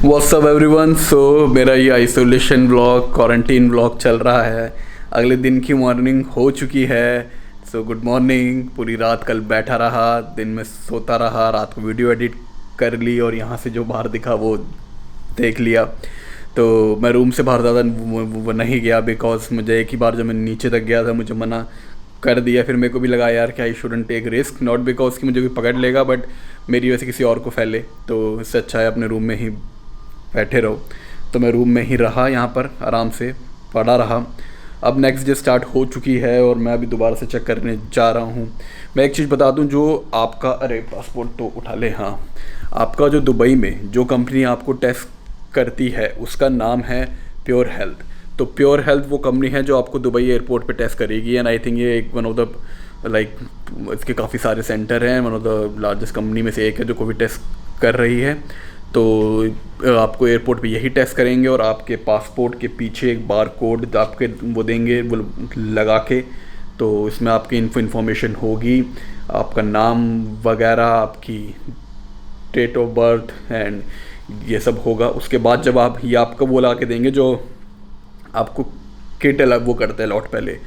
What's up everyone. सो मेरा ये isolation vlog quarantine vlog चल रहा है। अगले दिन की मॉर्निंग हो चुकी है। So good morning. पूरी रात कल बैठा रहा, दिन में सोता रहा, रात को वीडियो एडिट कर ली और यहाँ से जो बाहर दिखा वो देख लिया। तो मैं रूम से बाहर ज़्यादा वो नहीं गया बिकॉज मुझे एक ही बार जब मैं नीचे तक गया था मुझे मना कर दिया। फिर मेरे को भी लगा यार कि I shouldn't take risk, not because कि मुझे भी पकड़ लेगा बट मेरी वजह से किसी और को फैले, तो इससे अच्छा है अपने रूम में ही बैठे रहो। तो मैं रूम में ही रहा, यहाँ पर आराम से पड़ा रहा। अब नेक्स्ट डे स्टार्ट हो चुकी है और मैं अभी दोबारा से चेक करने जा रहा हूँ। मैं एक चीज़ बता दूँ, जो आपका पासपोर्ट तो उठा ले। हाँ, आपका जो दुबई में जो कंपनी आपको टेस्ट करती है उसका नाम है प्योर हेल्थ। तो प्योर हेल्थ वो कंपनी है जो आपको दुबई एयरपोर्ट पे टेस्ट करेगी। एंड आई थिंक ये एक वन ऑफ द लाइक इसके काफ़ी सारे सेंटर हैं, one of the largest company में से एक है जो कोविड टेस्ट कर रही है। तो आपको एयरपोर्ट पे यही टेस्ट करेंगे और आपके पासपोर्ट के पीछे एक बार कोड आपके वो देंगे वो लगा के। तो इसमें आपकी इन्फॉर्मेशन होगी, आपका नाम वगैरह, आपकी डेट ऑफ बर्थ एंड ये सब होगा। उसके बाद जब आप ये आपको वो ला के देंगे जो आपको किट अलग वो करते हैं लॉट पहले,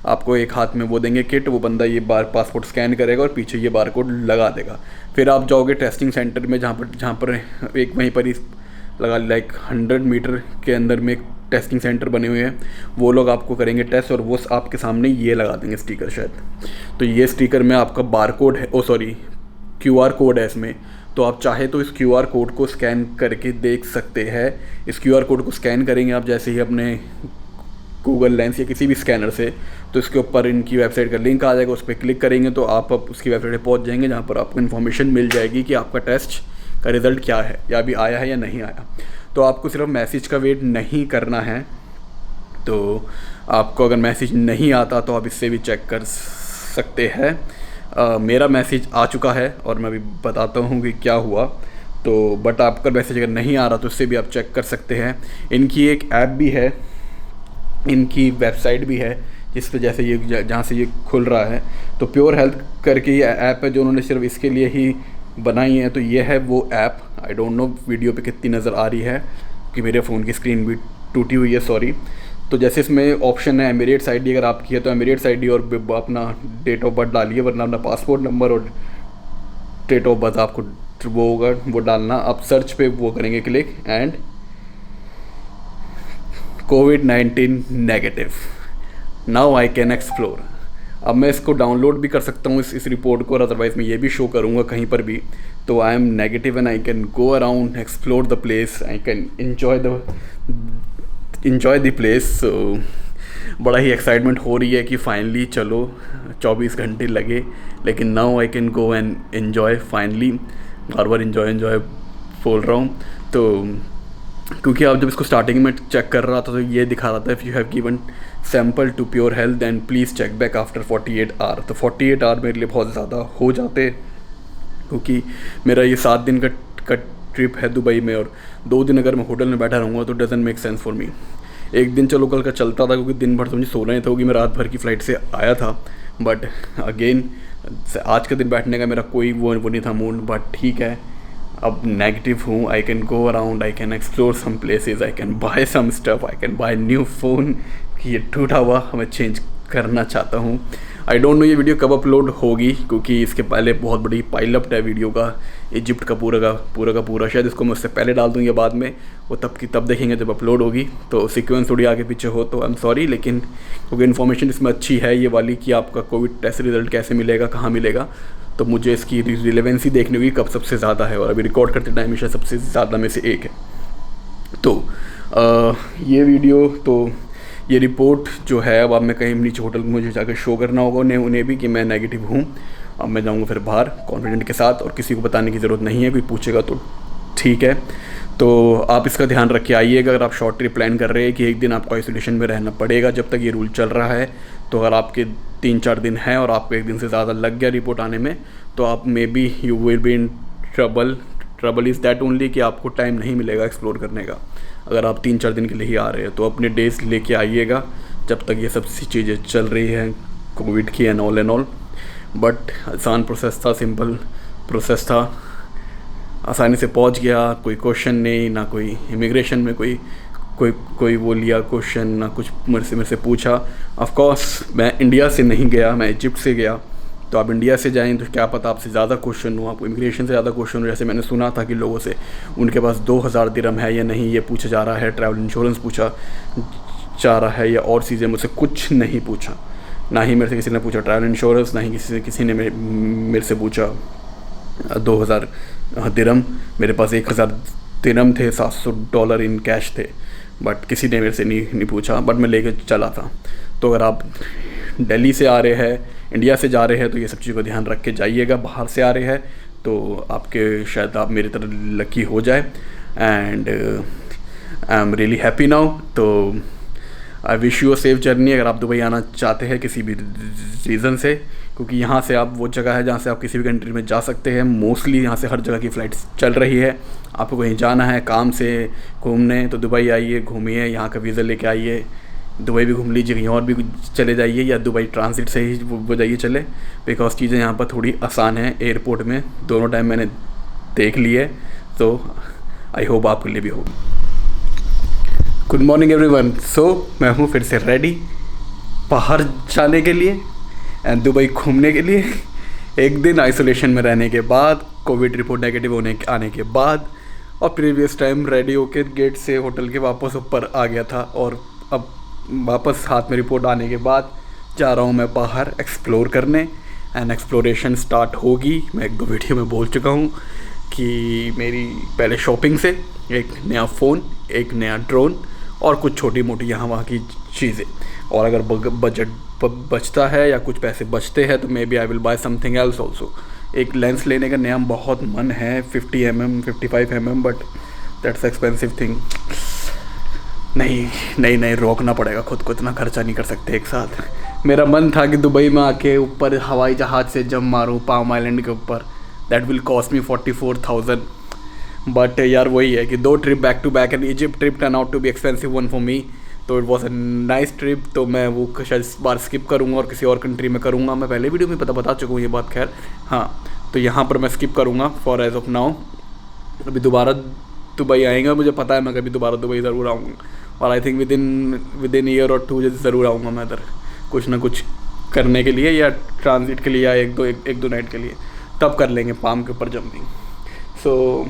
आपको एक हाथ में वो देंगे किट, वो बंदा ये बार पासपोर्ट स्कैन करेगा और पीछे ये बार कोड लगा देगा। फिर आप जाओगे टेस्टिंग सेंटर में जहाँ पर एक वहीं पर ही लगा लाइक 100 मीटर के अंदर में एक टेस्टिंग सेंटर बने हुए हैं, वो लोग आपको करेंगे टेस्ट और वो आपके सामने ये लगा देंगे स्टिकर शायद। तो ये स्टिकर में आपका बार कोड है, QR कोड है इसमें। तो आप चाहे तो इस QR कोड को स्कैन करके देख सकते हैं। इस QR कोड को स्कैन करेंगे आप जैसे ही अपने गूगल लेंस या किसी भी स्कैनर से, तो इसके ऊपर इनकी वेबसाइट का लिंक आ जाएगा, उस पर क्लिक करेंगे तो आप अब उसकी वेबसाइट पे पहुंच जाएंगे जहां पर आपको इन्फॉर्मेशन मिल जाएगी कि आपका टेस्ट का रिज़ल्ट क्या है, या अभी आया है या नहीं आया। तो आपको सिर्फ मैसेज का वेट नहीं करना है। तो आपको अगर मैसेज नहीं आता तो आप इससे भी चेक कर सकते हैं। मेरा मैसेज आ चुका है और मैं अभी बताता हूँ कि क्या हुआ। तो बट आपका मैसेज अगर नहीं आ रहा तो इससे भी आप चेक कर सकते हैं। इनकी एक ऐप भी है, इनकी वेबसाइट भी है जिस पे जैसे ये जहाँ से ये खुल रहा है तो प्योर हेल्थ करके ये ऐप है जो उन्होंने सिर्फ इसके लिए ही बनाई है। तो ये है वो app. I don't no video पे कितनी नज़र आ रही है कि मेरे फ़ोन की स्क्रीन भी टूटी हुई है, सॉरी। तो जैसे इसमें ऑप्शन है एमिरेट्स ID, अगर आपकी है तो एमिरेट्स ID और अपना डेट ऑफ बर्थ डालिए, वरना अपना पासपोर्ट नंबर और डेट ऑफ बर्थ आपको वो होगा वो डालना। आप सर्च पे वो करेंगे click and COVID-19 negative, now I can explore. अब मैं इसको डाउनलोड भी कर सकता हूँ इस रिपोर्ट को, और अदरवाइज़ मैं ये भी शो करूँगा कहीं पर भी। तो I am negative and I can go around explore the place, I can enjoy the place. So बड़ा ही एक्साइटमेंट हो रही है कि फाइनली चलो 24 घंटे लगे लेकिन now I can go and enjoy finally. Bar bar enjoy बोल रहा हूँ। तो क्योंकि आप जब इसको स्टार्टिंग में चेक कर रहा था तो ये दिखा रहा था if you have given sample to pure health and please check back after 48 hour. तो 48 आवर मेरे लिए बहुत ज़्यादा हो जाते क्योंकि मेरा ये 7 दिन का ट्रिप है दुबई में, और 2 दिन अगर मैं होटल में बैठा रहूँगा तो doesn't make sense for me. एक दिन चलो कल का चलता था क्योंकि दिन भर तो मुझे सोना ही था क्योंकि मैं रात भर की फ़्लाइट से आया था। बट अगेन आज का दिन बैठने का मेरा कोई वो नहीं था मूड। बट ठीक है, अब नेगेटिव हूँ, I can go around, I can explore some places, I can buy some stuff, I can buy new phone कि ये टूटा हुआ मैं चेंज करना चाहता हूँ। आई डोंट नो ये वीडियो कब अपलोड होगी क्योंकि इसके पहले बहुत बड़ी पाइल अप है वीडियो का, इजिप्ट का पूरा। शायद इसको मैं उससे पहले डाल दूँ या बाद में, वो तब देखेंगे जब अपलोड होगी। तो सीक्वेंस थोड़ी आगे पीछे हो तो आई एम सॉरी, लेकिन क्योंकि इन्फॉर्मेशन इसमें अच्छी है ये वाली कि आपका कोविड टेस्ट रिजल्ट कैसे मिलेगा, कहाँ मिलेगा, तो मुझे इसकी रिलेवेंसी देखनी होगी कब सबसे ज़्यादा है, और अभी रिकॉर्ड करते टाइम हमेशा सबसे ज़्यादा में से एक है। तो ये वीडियो तो ये रिपोर्ट जो है अब मैं कहीं नीचे होटल में मुझे जाकर शो करना होगा उन्हें भी कि मैं नेगेटिव हूँ। अब मैं जाऊँगा फिर बाहर कॉन्फिडेंट के साथ, और किसी को बताने की ज़रूरत नहीं है, कोई पूछेगा तो ठीक है। तो आप इसका ध्यान रख के आइएगा अगर आप शॉर्ट ट्रिप प्लान कर रहे हैं कि एक दिन आपको आइसोलेशन में रहना पड़ेगा जब तक ये रूल चल रहा है। तो अगर आपके 3-4 दिन हैं और आपको एक दिन से ज़्यादा लग गया रिपोर्ट आने में तो आप may be you will be in trouble is that only कि आपको टाइम नहीं मिलेगा एक्सप्लोर करने का। अगर आप 3-4 दिन के लिए ही आ रहे हैं तो अपने डेज लेके आइएगा जब तक ये सब चीज़ें चल रही हैं कोविड की एंड ऑल। बट आसान प्रोसेस था, सिंपल प्रोसेस था। आसानी से पहुंच गया, कोई क्वेश्चन नहीं, ना कोई इमिग्रेशन में कोई कोई कोई वो लिया क्वेश्चन, ना कुछ मेरे से पूछा। ऑफ कोर्स मैं इंडिया से नहीं गया, मैं इजिप्ट से गया। तो आप इंडिया से जाएं तो क्या पता आपसे ज़्यादा क्वेश्चन हो, आपको इमिग्रेशन से ज़्यादा क्वेश्चन हो। जैसे मैंने सुना था कि लोगों से उनके पास 2000 दिरहम है या नहीं ये पूछा जा रहा है, ट्रैवल इंश्योरेंस पूछा जा रहा है या और चीज़ें। मुझसे कुछ नहीं पूछा, ना ही मेरे से किसी ने पूछा ट्रैवल इंश्योरेंस, ना ही किसी ने मेरे से पूछा 2000 दिरहम। मेरे पास 1000 दिरहम थे, $700 इन कैश थे, बट किसी ने मेरे से नहीं पूछा, बट मैं लेके चला था। तो अगर आप दिल्ली से आ रहे हैं, इंडिया से जा रहे हैं, तो ये सब चीज़ को ध्यान रख के जाइएगा। बाहर से आ रहे हैं तो आपके शायद आप मेरी तरह लकी हो जाए। And I am really happy now. तो I wish you a safe journey अगर आप दुबई आना चाहते हैं किसी भी रीज़न से, क्योंकि यहाँ से आप वो जगह है जहाँ से आप किसी भी कंट्री में जा सकते हैं। मोस्टली यहाँ से हर जगह की फ़्लाइट्स चल रही है। आपको कहीं जाना है काम से घूमने तो दुबई आइए, घूमिए, यहाँ का वीज़ा लेके आइए, दुबई भी घूम लीजिए, कहीं और भी चले जाइए, या दुबई ट्रांसिट से ही वो जाइए चले, बिकॉज चीज़ें यहाँ पर थोड़ी आसान हैं। एयरपोर्ट में दोनों टाइम मैंने देख ली है, तो आई होप आपके लिए भी हो। Good morning everyone. सो मैं हूँ फिर से रेडी बाहर जाने के लिए एंड दुबई घूमने के लिए। एक दिन आइसोलेशन में रहने के बाद, कोविड रिपोर्ट नेगेटिव आने के बाद, और प्रीवियस टाइम रेडी होके गेट से होटल के वापस ऊपर आ गया था, और अब वापस हाथ में रिपोर्ट आने के बाद जा रहा हूँ मैं बाहर एक्सप्लोर करने। एंड एक्सप्लोरेशन स्टार्ट होगी। मैं 1-2 वीडियो में बोल चुका हूँ कि मेरी पहले शॉपिंग से एक नया फ़ोन, एक नया ड्रोन और कुछ छोटी मोटी यहाँ वहाँ की चीज़ें, और अगर बजट बचता है या कुछ पैसे बचते हैं तो maybe I will buy something else also. एक लेंस लेने का नया बहुत मन है, 50mm 55mm, but that's expensive thing. नहीं रोकना पड़ेगा खुद को, इतना खर्चा नहीं कर सकते एक साथ। मेरा मन था कि दुबई में आके ऊपर हवाई जहाज़ से जंप मारूँ पाम आइलैंड के ऊपर, that will cost me 44,000। But यार वही है कि 2 trip back to back, and Egypt trip turn out to be expensive one for me. तो it was a nice trip. तो मैं वो शायद इस बार स्किप करूँगा और किसी और कंट्री में करूँगा। मैं पहले वीडियो में बता चुका हूँ ये बात, खैर हाँ। तो यहाँ पर मैं स्किप करूँगा फॉर एज ऑफ नाउ। अभी दोबारा दुबई आएगा, मुझे पता है मैं कभी दोबारा दुबई ज़रूर आऊँगा, और आई थिंक विदिन ईयर और 2 ज़रूर आऊँगा मैं इधर कुछ ना कुछ करने के लिए, या ट्रांजिट के लिए, या एक दो नाइट के लिए। तब कर लेंगे पाम के ऊपर जंपिंग। सो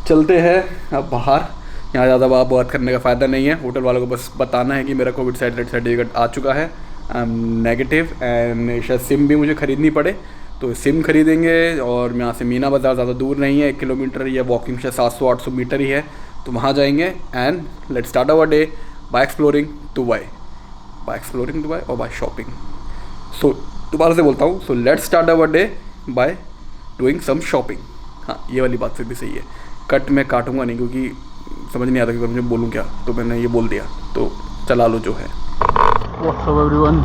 चलते हैं अब बाहर। यहाँ ज़्यादा बात करने का फ़ायदा नहीं है। होटल वालों को बस बताना है कि मेरा कोविड सर्टिफिकेट आ चुका है, आई एम नेगेटिव, एंड शायद सिम भी मुझे ख़रीदनी पड़े, तो सिम खरीदेंगे। और यहाँ से मीना बाज़ार ज़्यादा दूर नहीं है, 1 किलोमीटर या वॉकिंग शायद 700-800 मीटर ही है, तो वहाँ जाएंगे। And let's start our day by exploring Dubai और बाय शॉपिंग। सो दोबारा से बोलता हूँ, so let's start our day by doing some shopping. हाँ, ये वाली बात फिर भी सही है। कट मैं काटूंगा नहीं, क्योंकि समझ नहीं आता कि मुझे बोलूँ क्या, तो मैंने ये बोल दिया, तो चला लो जो है। What's up everyone.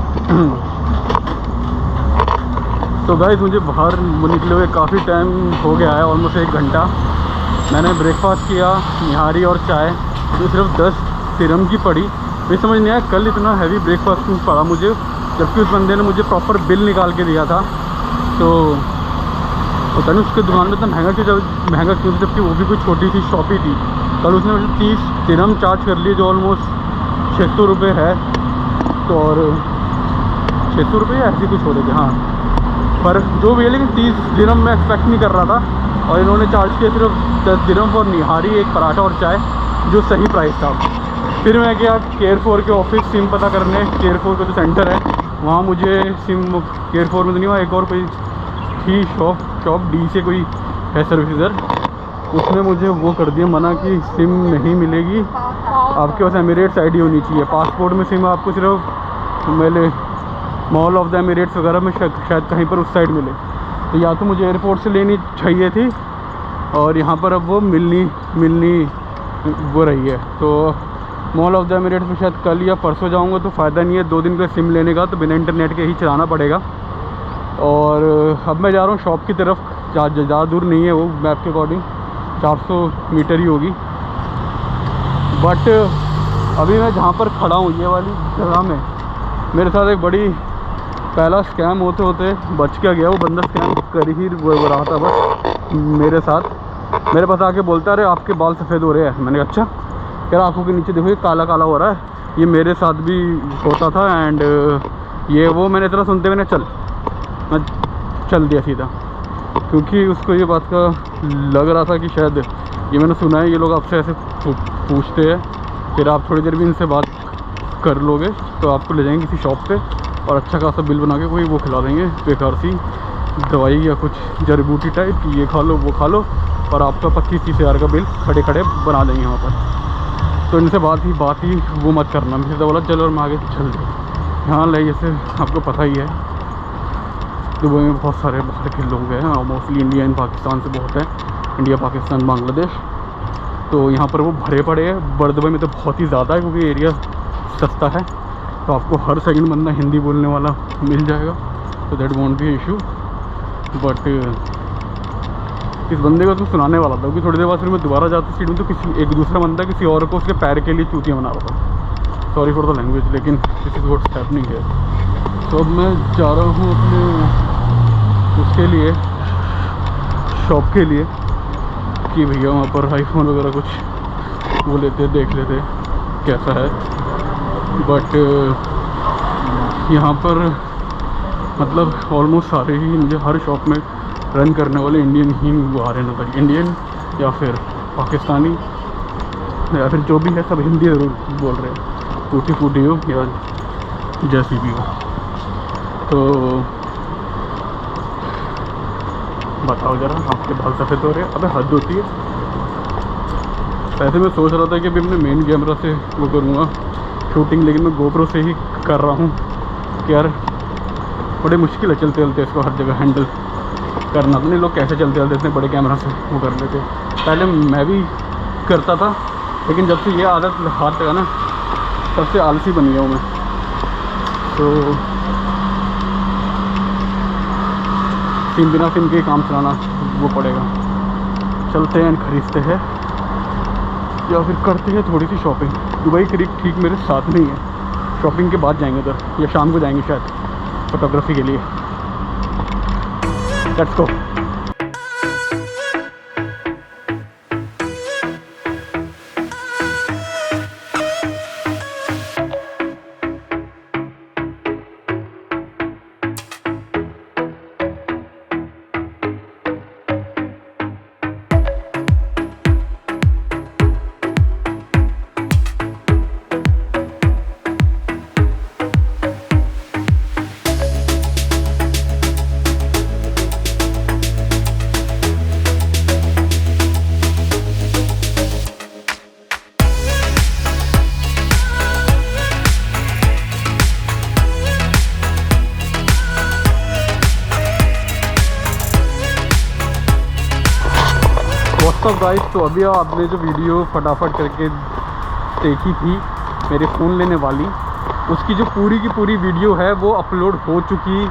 तो गाइस मुझे बाहर निकले हुए काफ़ी टाइम हो गया है, ऑलमोस्ट 1 घंटा। मैंने ब्रेकफास्ट किया, निहारी और चाय, जो सिर्फ 10 दिरहम की पड़ी। मुझे समझ नहीं आया कल इतना हैवी ब्रेकफास्ट क्यों पड़ा मुझे, जबकि उस बंदे ने मुझे प्रॉपर बिल निकाल के दिया था। तो पता नहीं उसके दुकान में इतना महंगा क्यों, जबकि वो भी कोई छोटी सी शॉप ही थी। कल उसने मुझे 30 दिरहम चार्ज कर लिए, जो ऑलमोस्ट 600 रुपये है। तो और 600 रुपये ऐसे कुछ हो रहे थे, हाँ, पर जो भी है, लेकिन 30 दिरहम मैं एक्सपेक्ट नहीं कर रहा था। और इन्होंने चार्ज किया सिर्फ 10 दिरहम और निहारी, एक पराठा और चाय, जो सही प्राइस था। फिर मैं गया केयर 4 के ऑफिस सिम पता करने। केयर 4 का जो सेंटर है वहाँ मुझे सिम, केयर 4 में तो नहीं हुआ, एक और कोई थी शॉप डी से कोई है सर्विस इधर, उसने मुझे वो कर दिया मना कि सिम नहीं मिलेगी, आपके पास एमिरेट्स आईडी होनी चाहिए। पासपोर्ट में सिम आपको सिर्फ मेरे मॉल ऑफ द एमिरेट्स वगैरह में शायद कहीं पर उस साइड मिले। तो या तो मुझे एयरपोर्ट से लेनी चाहिए थी, और यहाँ पर अब वो मिलनी वो रही है। तो मॉल ऑफ द एमिरेट्स में शायद कल या परसों जाऊँगा, तो फ़ायदा नहीं है 2 दिन का सिम लेने का, तो बिना इंटरनेट के ही चलाना पड़ेगा। और अब मैं जा रहा हूँ शॉप की तरफ, ज़्यादा दूर नहीं है वो, मैप के अकॉर्डिंग 400 मीटर ही होगी। बट अभी मैं जहाँ पर खड़ा हूँ ये वाली जगह में, मेरे साथ एक बड़ी पहला स्कैम होते बच क्या गया। वो बंदा स्कैम कर ही रहा था बस मेरे साथ। मेरे पास आके बोलता है अरे आपके बाल सफ़ेद हो रहे हैं। मैंने कहा अच्छा। कह रहा आँखों के नीचे देखो ये काला काला हो रहा है, ये मेरे साथ भी होता था एंड ये वो। मैंने इतना सुनते मैंने मैं चल दिया सीधा, क्योंकि उसको ये बात का लग रहा था कि शायद ये मैंने सुना है ये लोग आपसे ऐसे पूछते हैं, फिर आप थोड़ी देर भी इनसे बात कर लोगे तो आपको ले जाएंगे किसी शॉप पे और अच्छा खासा बिल बना के कोई वो खिला देंगे, बेकार सी दवाई या कुछ जड़ी बूटी टाइप की, ये खा लो वो खा लो, और आपका 25-30 हज़ार का बिल खड़े खड़े बना देंगे वहाँ पर। तो इनसे बात ही वो मत करना। मैं सीधा बोला चलो और मैं आगे चल दिया। यहाँ ले जैसे आपको पता ही है दुबई में बहुत सारे बाहर के लोग हैं और मोस्टली इंडिया एंड पाकिस्तान से बहुत है, इंडिया पाकिस्तान बांग्लादेश। तो यहाँ पर वो भरे पड़े हैं। बड़ दुबई में तो बहुत ही ज़्यादा है क्योंकि एरिया सस्ता है, तो आपको हर सेकंड बंदा हिंदी बोलने वाला मिल जाएगा, तो that won't be issue. But इस बंदे को तो सुनाने वाला था क्योंकि थोड़ी देर बाद फिर मैं दोबारा जाता सीट में तो किसी एक दूसरा बंदा किसी और को उसके पैर के लिए चूतियाँ बना रहा था। सॉरी फॉर द लैंग्वेज, लेकिन दिस इज़ व्हाट्स हैपनिंग है। तो अब मैं जा रहा हूँ अपने उसके लिए शॉप के लिए कि भैया वहाँ पर आईफोन वगैरह कुछ वो लेते देख लेते कैसा है। बट यहाँ पर मतलब ऑलमोस्ट सारे ही मुझे हर शॉप में रन करने वाले इंडियन ही वो आ रहे हैं, मतलब इंडियन या फिर पाकिस्तानी या फिर जो भी है सब हिंदी ज़रूर बोल रहे हैं, टूटी फूटी हो या जैसी भी हो। तो बताओ ज़रा आपके बाल सफ़ेद हो रहे हैं? अबे हद होती है। वैसे मैं सोच रहा था कि अभी अपने मेन कैमरा से वो करूँगा शूटिंग, लेकिन मैं गोप्रो से ही कर रहा हूँ कि यार बड़े मुश्किल है चलते चलते इसको हर जगह हैंडल करना। अपने लोग कैसे चलते चलते इतने बड़े कैमरा से वो कर लेते। पहले मैं भी करता था, लेकिन जब से ये आदत हाथ लगा ना तब से आलसी बन गया हूँ मैं। तो बिना सिम के काम चलाना वो पड़ेगा। चलते हैं खरीदते हैं या फिर करते हैं थोड़ी सी शॉपिंग। दुबई करीब ठीक मेरे साथ नहीं है, शॉपिंग के बाद जाएंगे उधर या शाम को जाएंगे शायद फोटोग्राफी के लिए। Let's go. गाइस, तो अभी आपने जो वीडियो फटाफट करके देखी थी मेरे फ़ोन लेने वाली, उसकी जो पूरी की पूरी वीडियो है वो अपलोड हो चुकी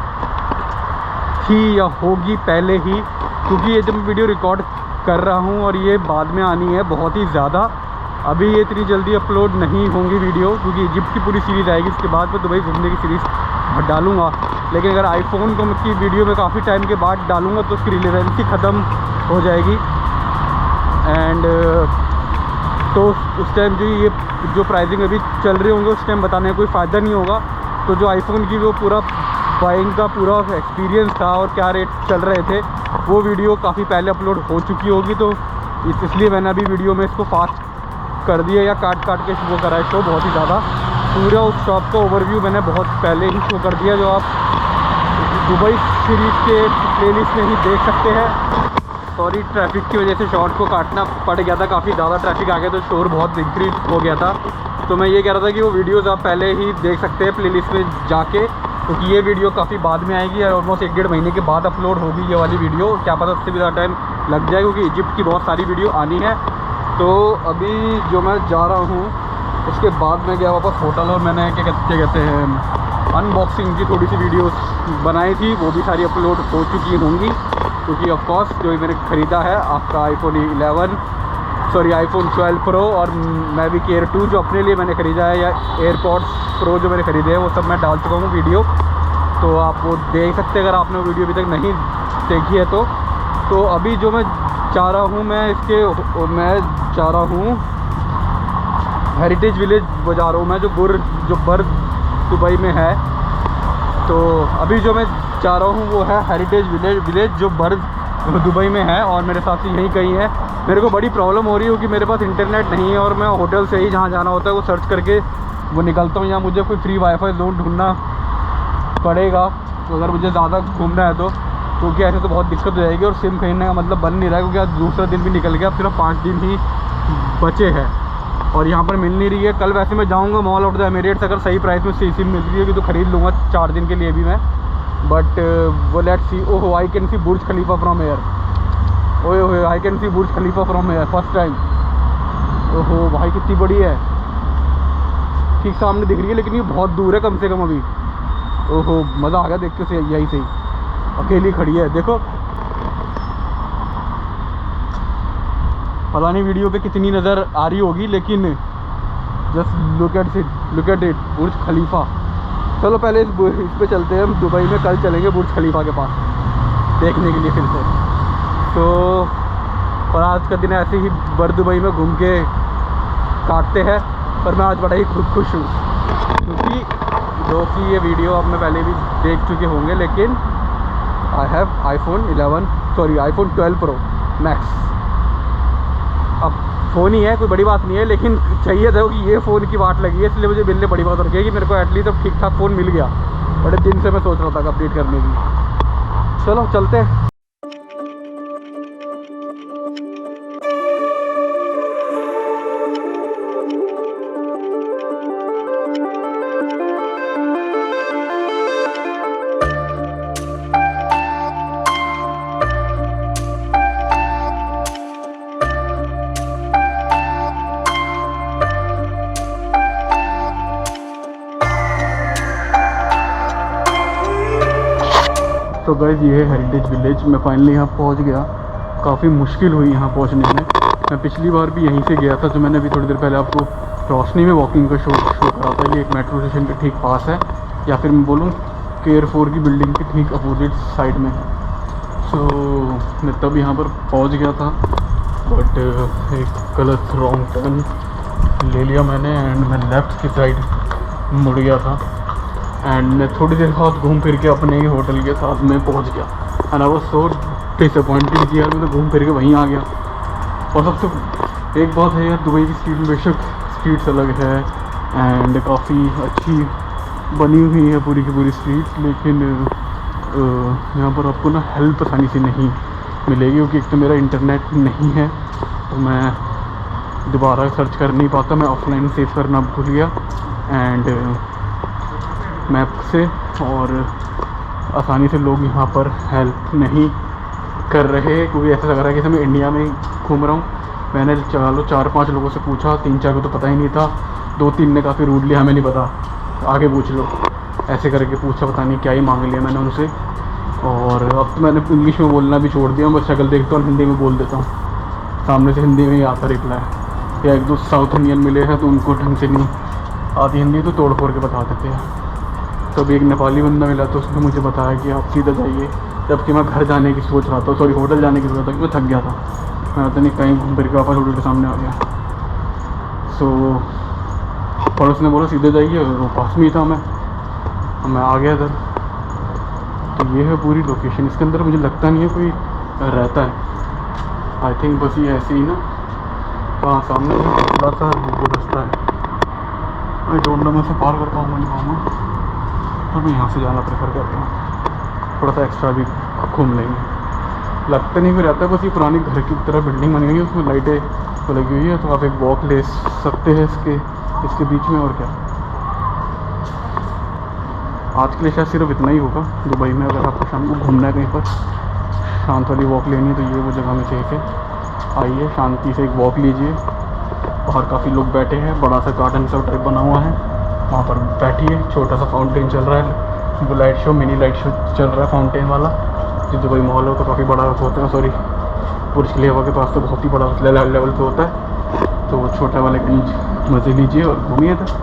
थी या होगी पहले ही, क्योंकि ये जब मैं वीडियो रिकॉर्ड कर रहा हूँ और ये बाद में आनी है बहुत ही ज़्यादा। अभी ये इतनी जल्दी अपलोड नहीं होंगी वीडियो, क्योंकि इजिप्ट की पूरी सीरीज़ आएगी, इसके बाद मैं दुबई घूमने की सीरीज़ डालूँगा। लेकिन अगर आईफोन को की वीडियो में काफ़ी टाइम के बाद डालूँगा तो उसकी रिलेवेंसी ख़त्म हो जाएगी। एंड तो उस टाइम जो प्राइसिंग अभी चल रहे होंगे उस टाइम बताने का कोई फ़ायदा नहीं होगा। तो जो आईफोन की वो पूरा बाइंग का पूरा एक्सपीरियंस था और क्या रेट चल रहे थे वो वीडियो काफ़ी पहले अपलोड हो चुकी होगी। तो इसलिए मैंने अभी वीडियो में इसको फास्ट कर दिया या काट के वो करा है शो बहुत ही ज़्यादा। पूरा उस शॉप का ओवरव्यू मैंने बहुत पहले ही शो कर दिया, जो आप दुबई सीरीज़ के प्लेलिस्ट में ही देख सकते हैं। सॉरी, ट्रैफिक की वजह से शॉर्ट को काटना पड़ गया था, काफ़ी ज़्यादा ट्रैफिक आ गया तो शोर बहुत इंक्रीज हो गया था। तो मैं ये कह रहा था कि वो वीडियोज़ आप पहले ही देख सकते हैं प्लेलिस्ट में जाके, क्योंकि ये वीडियो काफ़ी बाद में आएगी और ऑलमोस्ट 1-1.5 महीने के बाद अपलोड होगी ये वाली वीडियो। क्या पता उससे भी ज़्यादा टाइम लग जाए, क्योंकि इजिप्ट की बहुत सारी वीडियो आनी है। तो अभी जो मैं जा रहा हूँ उसके बाद मैं गया वापस होटल और मैंने क्या कहते हैं अनबॉक्सिंग की थोड़ी सी वीडियोस बनाई थी, वो भी सारी अपलोड हो चुकी होंगी। क्योंकि ऑफ कोर्स जो मैंने ख़रीदा है आपका आईफोन 12 प्रो और मैविक एयर 2 जो अपने लिए मैंने ख़रीदा है, या एयरपॉड्स प्रो जो मैंने ख़रीदे हैं, वो सब मैं डाल चुका हूँ वीडियो। तो आप वो देख सकते हैं अगर आपने वीडियो अभी तक नहीं देखी है तो अभी जो मैं जा रहा हूँ मैं जा रहा हूँ हेरिटेज विलेज जा रहा हूँ मैं, जो बर्ज दुबई में है। तो अभी जो मैं जा रहा हूँ वो है हेरिटेज विलेज जो बर्ज दुबई में है, और मेरे साथ यहीं कहीं है। मेरे को बड़ी प्रॉब्लम हो रही है क्योंकि मेरे पास इंटरनेट नहीं है, और मैं होटल से ही जहाँ जाना होता है वो सर्च करके वो निकलता हूँ, या मुझे कोई फ्री वाईफाई जोन ढूंढना पड़ेगा। तो अगर मुझे ज़्यादा घूमना है तो क्योंकि ऐसे तो बहुत दिक्कत हो जाएगी, और सिम खरीदने का मतलब बन नहीं रहा है क्योंकि आज दूसरा दिन भी निकल गया, अब सिर्फ 5 दिन ही बचे हैं और यहाँ पर मिल नहीं रही है। कल वैसे मैं जाऊँगा मॉल ऑफ द एमिरेट्स, अगर सही प्राइस में सिम मिल रही है तो ख़रीद लूँगा 4 दिन के लिए भी मैं। बट वो लेट्स सी। ओहो, I can see Burj Khalifa from air. ओए I can see Burj Khalifa from air first time. ओहो भाई कितनी बड़ी है, ठीक सामने दिख रही है लेकिन ये बहुत दूर है कम से कम अभी। ओहो मज़ा आ गया देख के, से यही सही अकेली खड़ी है देखो। पता नहीं वीडियो पे कितनी नज़र आ रही होगी, लेकिन जस्ट लुक एट इट बुर्ज खलीफा। चलो पहले इस पे चलते हैं हम दुबई में, कल चलेंगे बुर्ज खलीफा के पास देखने के लिए फिर से। तो और आज का दिन ऐसे ही बर दुबई में घूम के काटते हैं, पर मैं आज बड़ा ही खुश हूँ क्योंकि ये वीडियो अब मैं पहले भी देख चुके होंगे, लेकिन I have iPhone 12 Pro Max। अब फ़ोन ही है, कोई बड़ी बात नहीं है, लेकिन चाहिए था कि ये फ़ोन की बात लगी है, इसलिए मुझे मिलने बड़ी बात हो रही है कि मेरे को एटलीस्ट अब ठीक ठाक फ़ोन मिल गया। बड़े दिन से मैं सोच रहा था अपडेट करने की। चलो चलते हैं। तो गाइस ये है हेरिटेज विलेज। मैं फाइनली यहाँ पहुँच गया। काफ़ी मुश्किल हुई यहाँ पहुँचने में। मैं पिछली बार भी यहीं से गया था, जो मैंने अभी थोड़ी देर पहले आपको रोशनी में वॉकिंग का शो करा था। ये एक मेट्रो स्टेशन के ठीक पास है, या फिर मैं बोलूँ केयर 4 की बिल्डिंग के ठीक अपोजिट साइड में। सो मैं तब यहाँ पर पहुँच गया था, बट एक गलत रॉन्ग टर्न ले लिया मैंने, एंड मैं लेफ़्ट की साइड मुड़ गया था। एंड मैं थोड़ी देर बाद घूम फिर के अपने ही होटल के साथ में पहुंच गया। And I was so disappointed कि यार मैं तो घूम फिर के वहीं आ गया। और सबसे एक बात है यार, दुबई की स्ट्रीट बेशक स्ट्रीट्स अलग है एंड काफ़ी अच्छी बनी हुई है पूरी की पूरी स्ट्रीट, लेकिन यहाँ पर आपको ना हेल्प आसानी से नहीं मिलेगी क्योंकि एक तो मेरा इंटरनेट नहीं है, तो मैं दोबारा सर्च कर नहीं पाता। मैं ऑफलाइन सेव करना भूल गया एंड मैप से, और आसानी से लोग यहाँ पर हेल्प नहीं कर रहे क्योंकि ऐसा लग रहा है कि मैं इंडिया में घूम रहा हूँ। मैंने चलो 4-5 लोगों से पूछा, 3-4 को तो पता ही नहीं था, 2-3 ने काफ़ी रूडली हमें नहीं पता, आगे पूछ लो, ऐसे करके पूछा, पता नहीं क्या ही मांग लिया मैंने उनसे। और अब तो मैंने इंग्लिश में बोलना भी छोड़ दिया, बस शक्ल देखता हूँ हिंदी में बोल देता हूँ, सामने से हिंदी में ही आता रिप्लाई। या 1-2 साउथ इंडियन मिले हैं तो उनको ढंग से नहीं आती हिंदी, तो तोड़ फोड़ के बता देते हैं। तो अभी एक नेपाली बंदा मिला तो उसने मुझे बताया कि आप सीधा जाइए, जबकि मैं घर जाने की सोच रहा था, सॉरी होटल जाने की सोच रहा था, क्योंकि मैं थक गया था। मैं पता नहीं कहीं घूम फिर के वापस होटल के सामने आ गया। सो पड़ोस ने बोला सीधे जाइए, और वो पास में ही था, मैं आ गया इधर। तो ये है पूरी लोकेशन। इसके अंदर मुझे लगता नहीं है कोई रहता है, आई थिंक बस ये ऐसे ही ना। हाँ सामने थोड़ा सा वो रास्ता है, आई डोंट नो मैं उसे पार कर पाऊँगा नहीं पाऊँगा, तो मैं यहाँ से जाना प्रेफर करता हूँ। थोड़ा सा एक्स्ट्रा भी घूम लेंगे। लगता नहीं भी रहता है, बस ये पुरानी घर की तरह बिल्डिंग बनी हुई है, उसमें लाइटें तो लगी हुई है, तो आप एक वॉक ले सकते हैं इसके बीच में। और क्या, आज के लिए शायद सिर्फ इतना ही होगा दुबई में। अगर आपको शाम को घूमना है कहीं पर शांत वाली वॉक लेनी है, तो ये वो जगह में सेफ है। आइए शांति से एक वॉक लीजिए। बाहर काफ़ी लोग बैठे हैं, बड़ा सा गार्डन सा टाइप बना हुआ है, वहाँ पर बैठिए। छोटा सा फाउंटेन चल रहा है, वो light show, mini light show चल रहा है फाउंटेन वाला। जो दुबई मॉल हो तो काफ़ी बड़ा होता है, सॉरी बुर्ज खलीफा के पास तो बहुत ही बड़ा लेवल पे होता है। तो छोटे वाले कहीं मज़े लीजिए और घूमिए इधर।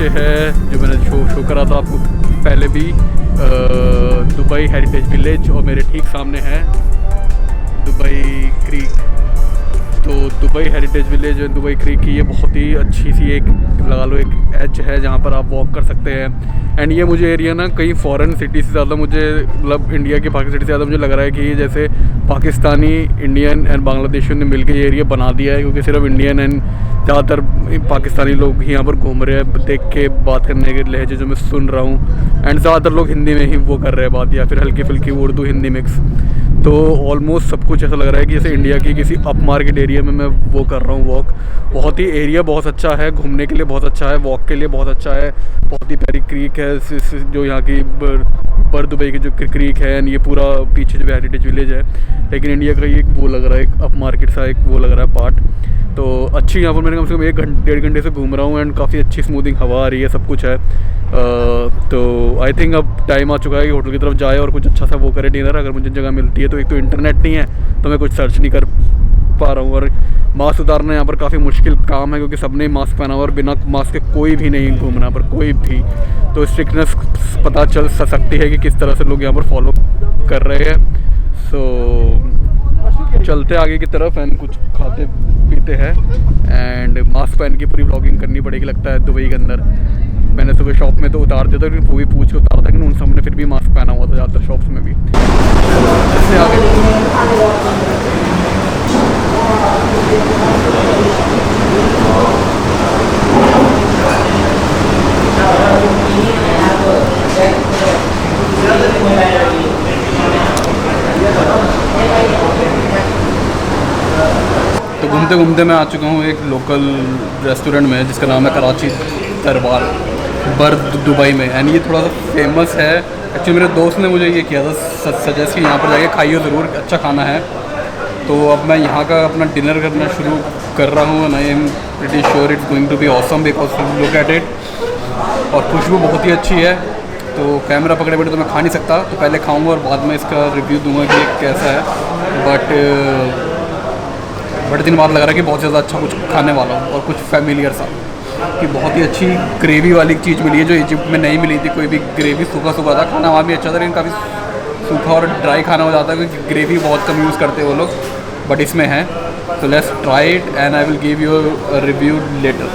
नीचे है जो मैंने शो करा था आपको पहले भी, दुबई हेरिटेज विलेज, और मेरे ठीक सामने है दुबई क्रीक। तो दुबई हेरिटेज विलेज और दुबई क्रीक की ये बहुत ही अच्छी सी एक लगा लो एक एज है जहाँ पर आप वॉक कर सकते हैं। एंड ये मुझे एरिया ना कहीं फॉरेन सिटी से ज़्यादा मुझे मतलब इंडिया की बाकी सिटी से ज़्यादा मुझे लग रहा है कि ये जैसे पाकिस्तानी, इंडियन एंड बांग्लादेशियों ने मिलकर ये एरिया बना दिया है, क्योंकि सिर्फ इंडियन एंड ज़्यादातर पाकिस्तानी लोग ही यहाँ पर घूम रहे हैं, देख के बात करने के लहजे जो मैं सुन रहा हूँ। एंड ज़्यादातर लोग हिंदी में ही वो कर रहे हैं बात, या फिर हल्की फुल्की उर्दू हिंदी मिक्स। तो ऑलमोस्ट सब कुछ ऐसा लग रहा है कि जैसे इंडिया की किसी अप मार्केट एरिया में मैं वो कर रहा हूँ वॉक। बहुत ही एरिया बहुत अच्छा है, घूमने के लिए बहुत अच्छा है, वॉक के लिए बहुत अच्छा है। बहुत ही प्यारी क्रीक है जो यहाँ की बर दुबई की जो क्रीक है, एंड ये पूरा पीछे जो हेरिटेज विलेज है। लेकिन इंडिया का ये एक वो लग रहा है, एक अप मार्केट सा एक वो लग रहा है पार्ट। तो अच्छी यहाँ पर मैंने कम से कम 1-1.5 घंटे से घूम रहा हूँ, एंड काफ़ी अच्छी स्मूथिंग हवा आ रही है, सब कुछ है। तो आई थिंक अब टाइम आ चुका है कि होटल की तरफ जाए और कुछ अच्छा सा वो करे डिनर, अगर मुझे जगह मिलती है तो। एक तो इंटरनेट नहीं है तो मैं कुछ सर्च नहीं कर पा रहा हूँ, और मास्क उतारना यहाँ पर काफ़ी मुश्किल काम है, क्योंकि सबने मास्क पहना हुआ और बिना मास्क के कोई भी नहीं घूमना पर, कोई भी। तो स्ट्रिक्टनेस पता चल सकती है कि किस तरह से लोग यहाँ पर फॉलो कर रहे हैं। सो चलते आगे की तरफ एंड कुछ खाते पीते हैं, एंड मास्क पहन के पूरी व्लॉगिंग करनी पड़ेगी लगता है दुबई के अंदर। मैंने सुबह शॉप में तो उतार दिया था, लेकिन वो भी पूछ के उतारा था, लेकिन उन सबने फिर भी मास्क पहना हुआ था ज़्यादातर शॉप्स में भी। इससे आगे तो घूमते घूमते मैं आ चुका हूँ एक लोकल रेस्टोरेंट में जिसका नाम है कराची दरबार बर दुबई में। एंड ये थोड़ा सा फेमस है। एक्चुअली मेरे दोस्त ने मुझे ये किया था सजेस्ट कि यहाँ पर जाके खाइए ज़रूर, अच्छा खाना है। तो अब मैं यहाँ का अपना डिनर करना शुरू कर रहा हूँ, and I am pretty sure it's going to be awesome because look at it. और खुशबू बहुत ही अच्छी है। तो कैमरा पकड़े बैठे तो मैं खा नहीं सकता, तो पहले खाऊंगा और बाद में इसका रिव्यू दूंगा कि ये कैसा है। बड़े दिन बाद लग रहा है कि बहुत ज़्यादा अच्छा कुछ खाने वाला हूँ, और कुछ फैमिलियर सा कि बहुत ही अच्छी ग्रेवी वाली चीज़ मिली है जो इजिप्ट में नहीं मिली थी। कोई भी ग्रेवी सूखा सूखा था, खाना वहाँ भी अच्छा था, लेकिन काफ़ी सूखा और ड्राई खाना हो जाता है क्योंकि ग्रेवी बहुत कम यूज़ करते हैं वो लोग, बट इसमें है। तो let's try it and I will give you a review later.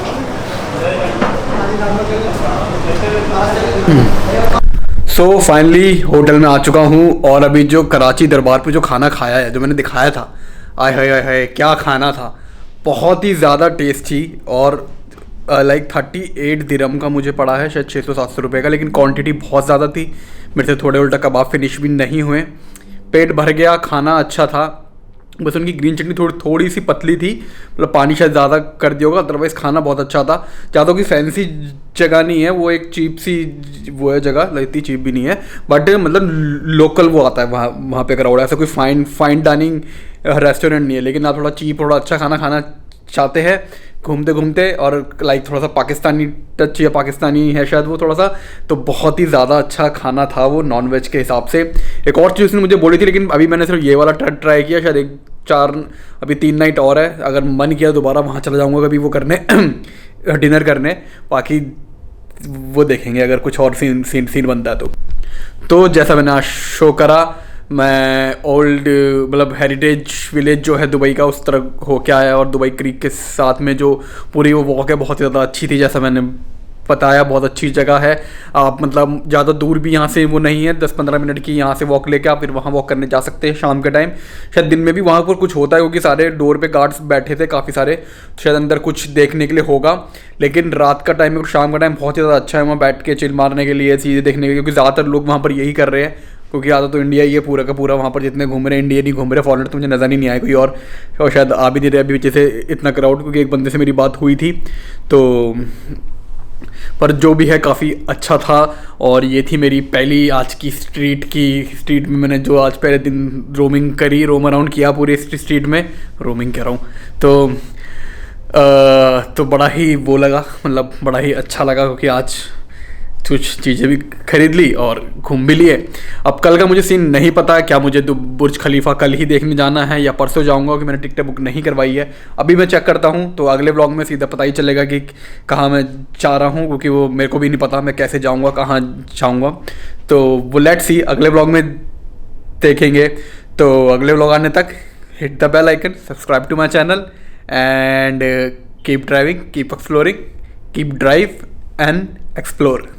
So finally hotel में आ चुका हूँ, और अभी जो कराची दरबार पे जो खाना खाया है, जो मैंने दिखाया था, आय हाय हाय हाय क्या खाना था। बहुत ही ज़्यादा टेस्टी, और लाइक 38 दिरहम का मुझे पड़ा है, शायद 600-700 रुपये का, लेकिन क्वांटिटी बहुत ज़्यादा थी। मेरे से थोड़े उल्टा कबाब फिनिश भी नहीं हुए, पेट भर गया, खाना अच्छा था। बस उनकी ग्रीन चटनी थोड़ी सी पतली थी, मतलब पानी शायद ज़्यादा कर दिया होगा, अदरवाइज़ खाना बहुत अच्छा था। ज़्यादा कोई फैंसी जगह नहीं है, वो एक चीप सी वो है जगह, इतनी चीप भी नहीं है, बट मतलब लोकल वो आता है वहाँ पे क्राउड। ऐसा कोई फाइन डाइनिंग रेस्टोरेंट नहीं है, लेकिन आप थोड़ा चीप, थोड़ा अच्छा खाना खाना चाहते हैं घूमते घूमते, और लाइक थोड़ा सा पाकिस्तानी टच या पाकिस्तानी है शायद वो थोड़ा सा, तो बहुत ही ज़्यादा अच्छा खाना था वो नॉन वेज के हिसाब से। एक और चीज़ उसने मुझे बोली थी, लेकिन अभी मैंने सिर्फ ये वाला ट्राई किया, शायद 3 नाइट और है। अगर मन किया दोबारा वहाँ चला जाऊँगा कभी वो करने डिनर करने, बाकी वो देखेंगे अगर कुछ और सीन बनता है तो जैसा मैंने आज शो करा, मैं ओल्ड मतलब हेरिटेज विलेज जो है दुबई का, उस तरह हो के आया, और दुबई क्रीक के साथ में जो पूरी वो वॉक है बहुत ज़्यादा अच्छी थी, जैसा मैंने बताया। बहुत अच्छी जगह है, आप मतलब ज़्यादा दूर भी यहाँ से वो नहीं है, 10-15 मिनट की यहाँ से वॉक लेके आप फिर वहाँ वॉक करने जा सकते हैं शाम के टाइम। शायद दिन में भी वहाँ पर कुछ होता है, क्योंकि सारे डोर पे गार्ड्स बैठे थे काफ़ी सारे, शायद अंदर कुछ देखने के लिए होगा। लेकिन रात का टाइम और शाम का टाइम बहुत ज़्यादा अच्छा है वहाँ बैठ के चिल मारने के लिए, चीज़ें देखने के लिए, क्योंकि ज़्यादातर लोग वहाँ पर यही कर रहे हैं, क्योंकि ज़्यादा तो इंडिया ही है पूरा का पूरा, वहाँ पर जितने घूम रहे हैं इंडियन ही घूम रहे हैं, फॉरेनर तो मुझे नज़र ही नहीं आया कोई, और शायद आ भी नहीं रहे अभी जैसे इतना क्राउड, क्योंकि एक बंदे से मेरी बात हुई थी। तो पर जो भी है काफ़ी अच्छा था। और ये थी मेरी पहली आज की स्ट्रीट में मैंने जो आज पहले दिन रोम अराउंड किया पूरे स्ट्रीट में, रोमिंग कह रहा हूँ। तो बड़ा ही वो लगा, मतलब बड़ा ही अच्छा लगा, क्योंकि आज कुछ चीज़ें भी खरीद ली और घूम भी लिए। अब कल का मुझे सीन नहीं पता है, क्या मुझे बुर्ज खलीफा कल ही देखने जाना है या परसों जाऊंगा, कि मैंने टिकटें बुक नहीं करवाई है। अभी मैं चेक करता हूँ तो अगले व्लॉग में सीधा पता ही चलेगा कि कहाँ मैं जा रहा हूँ, क्योंकि वो मेरे को भी नहीं पता मैं कैसे जाऊँगा, कहाँ जाऊँगा। तो वो लेट्स सी, अगले व्लॉग में देखेंगे। तो अगले व्लॉग आने तक hit the bell icon, subscribe to my channel and keep driving, keep exploring, keep drive and explore.